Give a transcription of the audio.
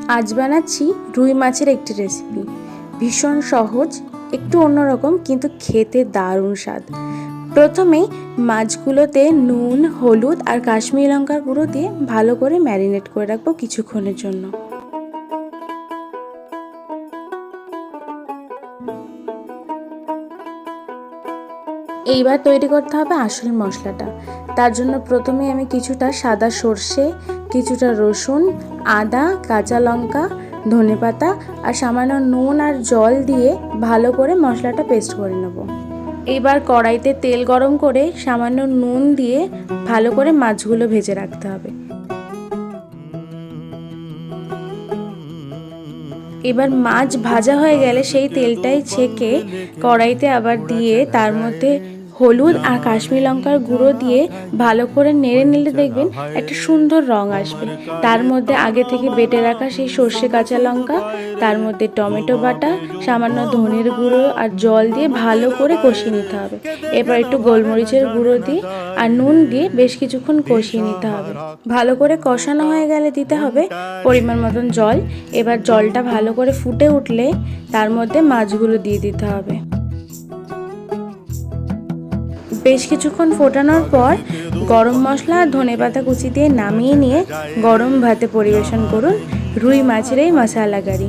আজ বানাচ্ছি রুই মাছের একটি রেসিপি। ভীষণ সহজ, একটু অন্যরকম, কিন্তু খেতে দারুণ স্বাদ। প্রথমে মাছগুলোতে নুন, হলুদ আর কাশ্মীরি লঙ্কার গুঁড়ো দিয়ে ভালো করে ম্যারিনেট করে রাখবো কিছুক্ষণের জন্য। এইবার তৈরি করতে হবে আসল মশলাটা। তার জন্য প্রথমে আমি কিছুটা সাদা সর্ষে, কিছুটা রসুন, আদা, কাঁচা লঙ্কা, ধনেপাতা আর সামান্য নুন আর জল দিয়ে ভালো করে মশলাটা পেস্ট করে নেব। এবার কড়াইতে তেল গরম করে সামান্য নুন দিয়ে ভালো করে মাছগুলো ভেজে রাখতে হবে। এবার মাছ ভাজা হয়ে গেলে সেই তেলটাই ছেঁকে কড়াইতে আবার দিয়ে তার মধ্যে হলুদ আর কাশ্মীরি লঙ্কার গুঁড়ো দিয়ে ভালো করে নেড়ে নিলে দেখবেন একটা সুন্দর রং আসবে। তার মধ্যে আগে থেকে বেটে রাখা সেই সর্ষে, কাঁচা লঙ্কা, তার মধ্যে টমেটো বাটা, সামান্য ধনের গুঁড়ো আর জল দিয়ে ভালো করে কষিয়ে নিতে হবে। এবার একটু গোলমরিচের গুঁড়ো দিয়ে আর নুন দিয়ে বেশ কিছুক্ষণ কষিয়ে নিতে হবে। ভালো করে কষানো হয়ে গেলে দিতে হবে পরিমাণ মতন জল। এবার জলটা ভালো করে ফুটে উঠলে তার মধ্যে মাছগুলো দিয়ে দিতে হবে। বেশ কিছুক্ষণ ফোটানোর পর গরম মশলা আর ধনেপাতা কুচি দিয়ে নামিয়ে নিয়ে গরম ভাতে পরিবেশন করুন রুই মাছের এই মশলা কারি।